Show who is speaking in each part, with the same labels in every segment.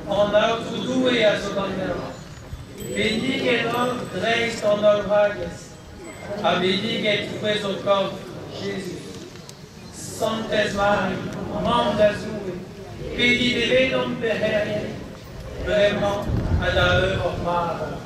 Speaker 1: en autodue a sodanera. Bendiga Dreis ton vagas, a bendiga preso corpo, Jesus. Santes Maria, Mãe da Sua, pedi de venum beherre, vraiment à la heure mare.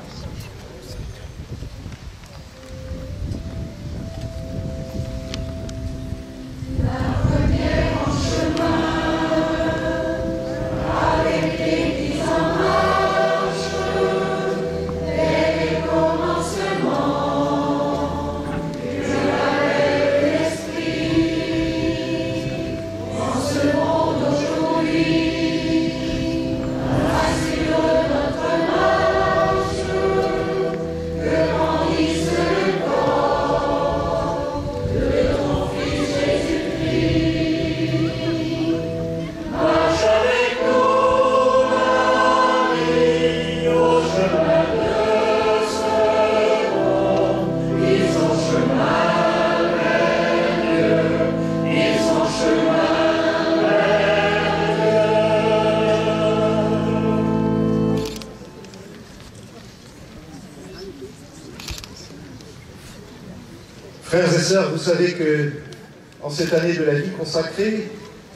Speaker 2: Frères et sœurs, vous savez que, en cette année de la vie consacrée,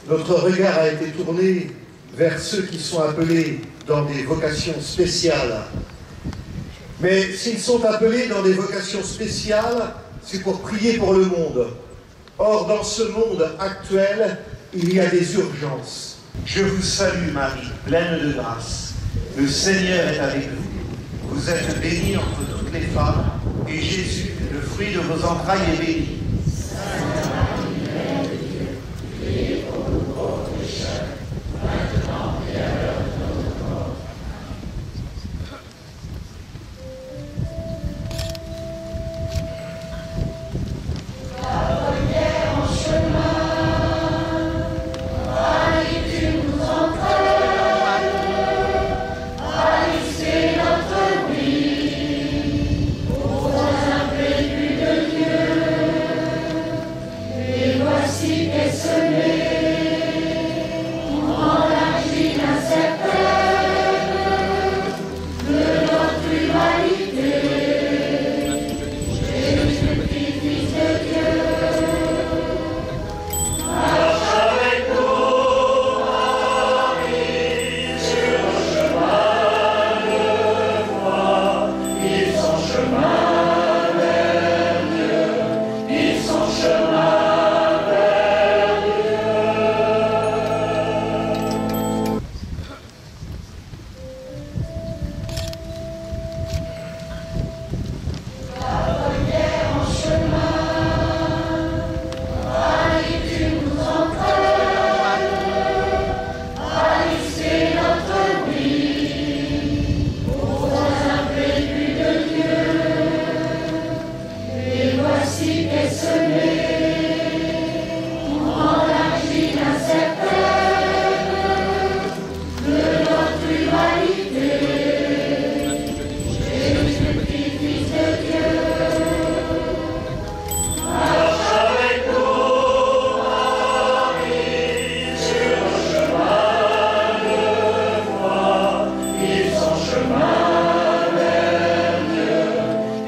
Speaker 2: notre regard a été tourné vers ceux qui sont appelés dans des vocations spéciales. Mais s'ils sont appelés dans des vocations spéciales, c'est pour prier pour le monde. Or, dans ce monde actuel, il y a des urgences. Je vous salue Marie, pleine de grâce. Le Seigneur est avec vous. Vous êtes bénie entre toutes les femmes, et Jésus, le fruit de vos entrailles, est béni. Sainte Marie, Mère de Dieu, priez pour nous pauvres pécheurs, maintenant et à l'heure de notre mort. La première en chemin, Marie, tu nous entraînes, Marie, c'est notre vie, pour un vécu de Dieu. Et voici qu'est semée en l'argile incertaine de notre humanité. Jésus, petit Fils de Dieu, marche avec nous, Marie, sur le chemin de foi. Ils sont chemin vers Dieu, ils sont chemin vers Dieu. La première en chemin, Marie, tu nous entraînes, Marie, c'est notre vie, pour un vécu de Dieu. Et voici qu'est semée en l'argile incertaine de notre humanité. Jésus, petit Fils de Dieu, marche avec nous, Marie, sur le chemin de foi. Ils sont chemin vers Dieu,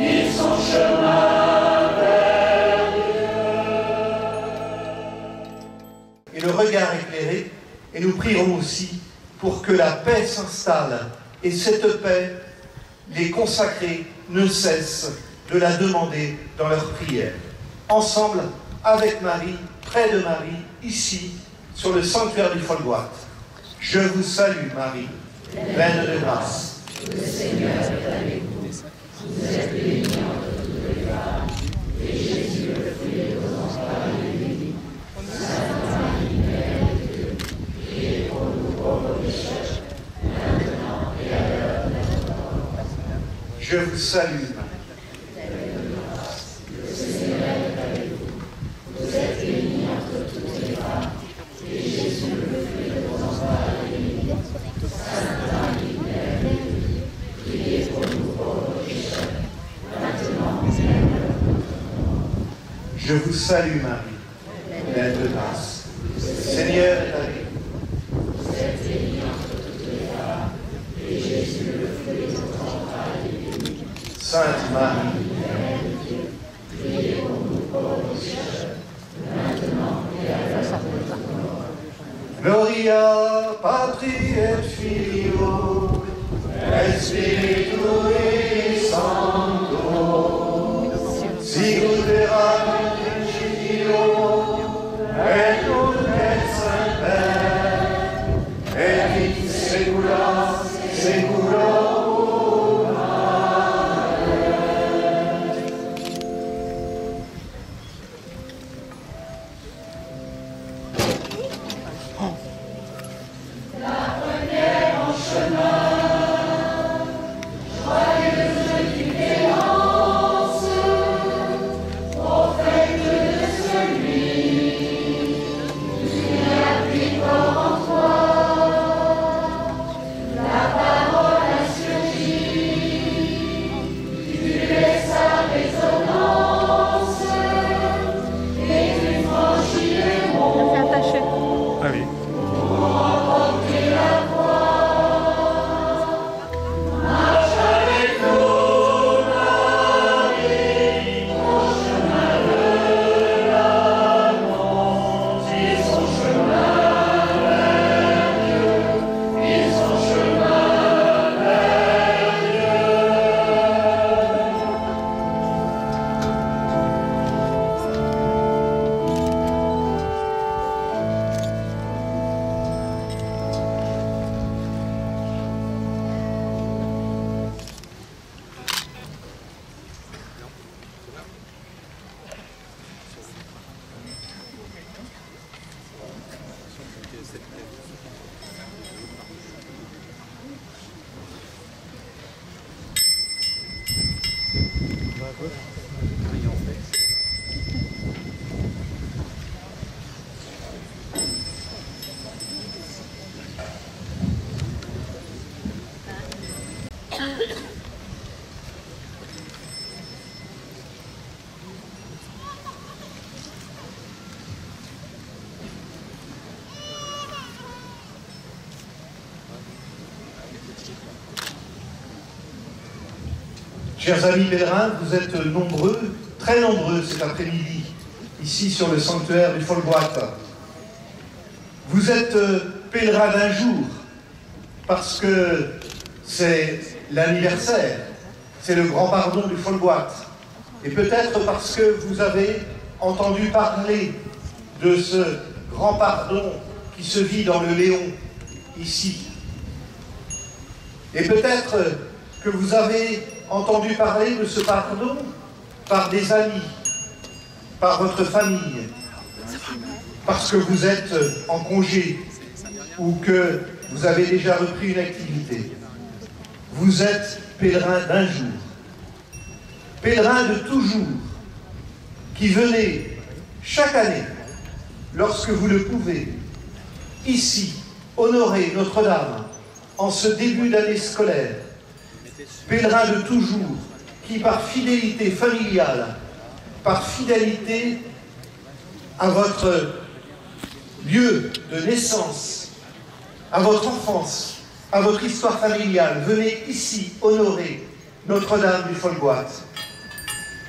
Speaker 2: ils sont chemin vers Dieu. Et le regard éclairé, et nous prierons aussi pour que la paix s'installe, et cette paix, les consacrés ne cessent de la demander dans leurs prières. Ensemble, avec Marie, près de Marie, ici, sur le sanctuaire du Folgoat. Je vous salue Marie, pleine de grâce.
Speaker 3: Le Seigneur est avec vous. Vous êtes bénie entre toutes les femmes, et Jésus, le fruit de vos entrailles, est béni. Sainte Marie, Mère de Dieu, priez pour nous pauvres pécheurs, maintenant et à l'heure de notre mort.
Speaker 2: Je vous salue Marie.
Speaker 3: Le Seigneur est avec vous. Vous êtes bénie entre toutes les femmes, et Jésus, le fruit de vos entrailles, est béni. Sainte Marie, Mère de Dieu, priez pour nous pauvres pécheurs, maintenant et à l'heure de notre mort.
Speaker 2: Je vous salue Marie, pleine de grâce. Le Seigneur est avec vous.
Speaker 3: Vous êtes bénie entre toutes les femmes,
Speaker 2: Sainte Marie,
Speaker 3: Mère de Dieu, priez pour nous pauvres pécheurs, maintenant et à l'heure de notre mort.
Speaker 2: Gloria Patri et Filio, et Spiritui Sancto, sicut erat in principio, et nunc et semper, et in saecula saeculorum. Chers amis pèlerins, vous êtes nombreux, très nombreux cet après-midi, ici sur le sanctuaire du Folgoat. Vous êtes pèlerins d'un jour, parce que c'est l'anniversaire, c'est le grand pardon du Folgoat. Et peut-être parce que vous avez entendu parler de ce grand pardon qui se vit dans le Léon, ici. Et peut-être que vous avez entendu parler de ce pardon par des amis, par votre famille, parce que vous êtes en congé ou que vous avez déjà repris une activité. Vous êtes pèlerins d'un jour, pèlerins de toujours, qui venez chaque année, lorsque vous le pouvez, ici, honorer Notre-Dame en ce début d'année scolaire. Pèlerins de toujours, qui par fidélité familiale, par fidélité à votre lieu de naissance, à votre enfance, à votre histoire familiale, venez ici honorer Notre-Dame du Folgoat.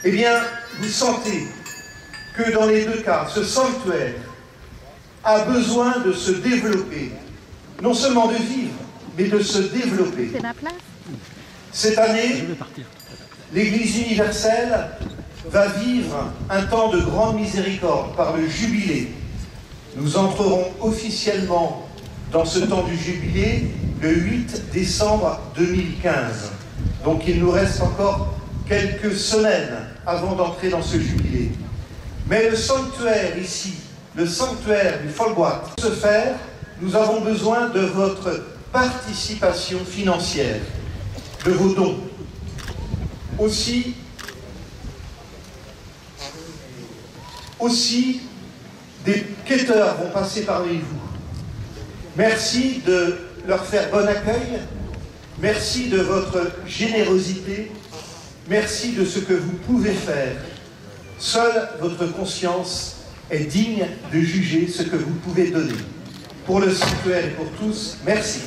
Speaker 2: Eh bien, vous sentez que dans les deux cas, ce sanctuaire a besoin de se développer, non seulement de vivre, mais de se développer.
Speaker 4: C'est ma place.
Speaker 2: Cette année, l'Église universelle va vivre un temps de grande miséricorde par le jubilé. Nous entrerons officiellement dans ce temps du jubilé le 8 décembre 2015. Donc il nous reste encore quelques semaines avant d'entrer dans ce jubilé. Mais le sanctuaire ici, le sanctuaire du Folgoat, pour ce faire, nous avons besoin de votre participation financière, de vos dons. Aussi, des quêteurs vont passer parmi vous. Merci de leur faire bon accueil, merci de votre générosité, merci de ce que vous pouvez faire. Seule votre conscience est digne de juger ce que vous pouvez donner. Pour le sanctuaire et pour tous, merci.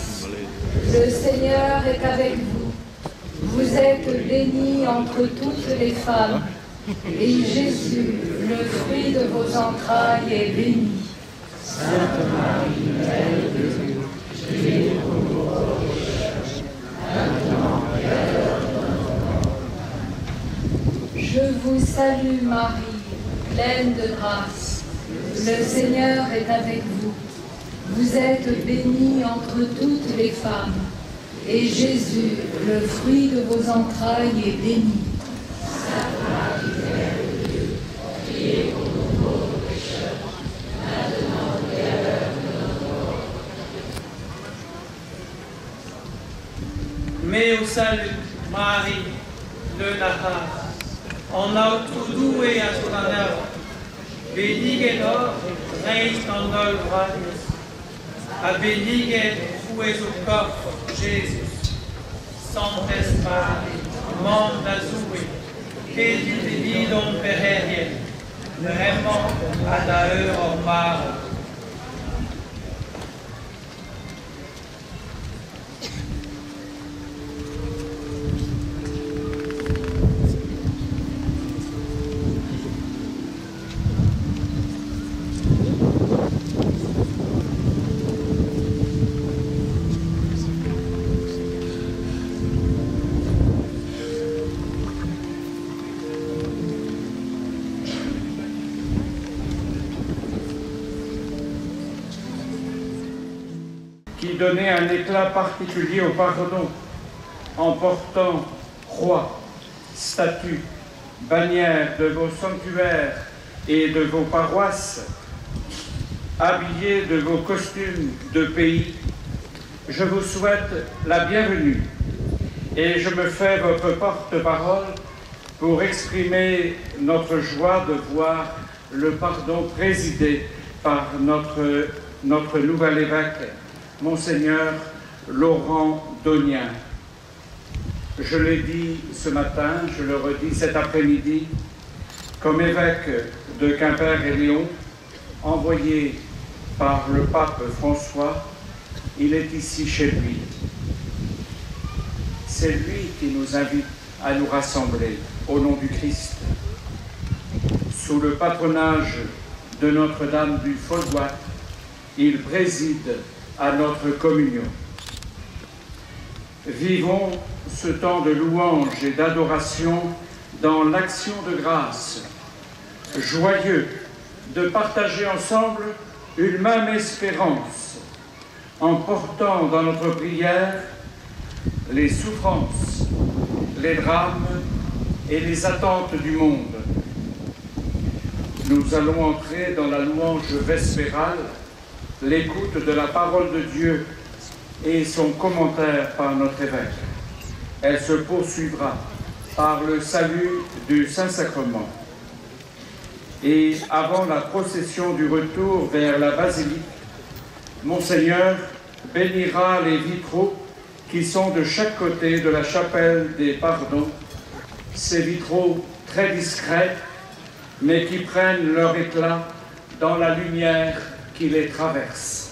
Speaker 4: grâce. Le Seigneur est avec vous. Vous êtes bénie entre toutes les femmes, et Jésus, le fruit de vos entrailles, est béni. Sainte Marie, Mère de Dieu, priez pour nous pauvres pécheurs, maintenant et à l'heure de notre mort. Je vous salue Marie, pleine de grâce. Le Seigneur est avec vous. Vous êtes bénie entre toutes les femmes, et Jésus, le fruit de vos entrailles, est béni. Sainte Marie, Mère de Dieu, priez pour nous pauvres pécheurs, maintenant et à l'heure de notre mort.
Speaker 1: Mais au salut, Marie, le Natas, en auto doué à son honneur, bendiga reis en olvarius, a bendiga fues au corps, Jésus, Sanctes Marie, Manda Zui, que du dividon pererien, le remont à la heure en mare.
Speaker 5: Qui donnait un éclat particulier au pardon, en portant croix, statues, bannières de vos sanctuaires et de vos paroisses, habillés de vos costumes de pays, je vous souhaite la bienvenue et je me fais votre porte-parole pour exprimer notre joie de voir le pardon présidé par notre nouvel évêque, Monseigneur Laurent Donien. Je l'ai dit ce matin, je le redis cet après-midi, comme évêque de Quimper et Lyon, envoyé par le pape François, il est ici chez lui. C'est lui qui nous invite à nous rassembler au nom du Christ, sous le patronage de Notre-Dame du Folgoat. Il préside à notre communion. Vivons ce temps de louange et d'adoration dans l'action de grâce, joyeux de partager ensemble une même espérance, en portant dans notre prière les souffrances, les drames et les attentes du monde. Nous allons entrer dans la louange vespérale, l'écoute de la parole de Dieu et son commentaire par notre évêque. Elle se poursuivra par le salut du Saint-Sacrement. Et avant la procession du retour vers la basilique, Monseigneur bénira les vitraux qui sont de chaque côté de la chapelle des Pardons, ces vitraux très discrets, mais qui prennent leur éclat dans la lumière qui les traverse.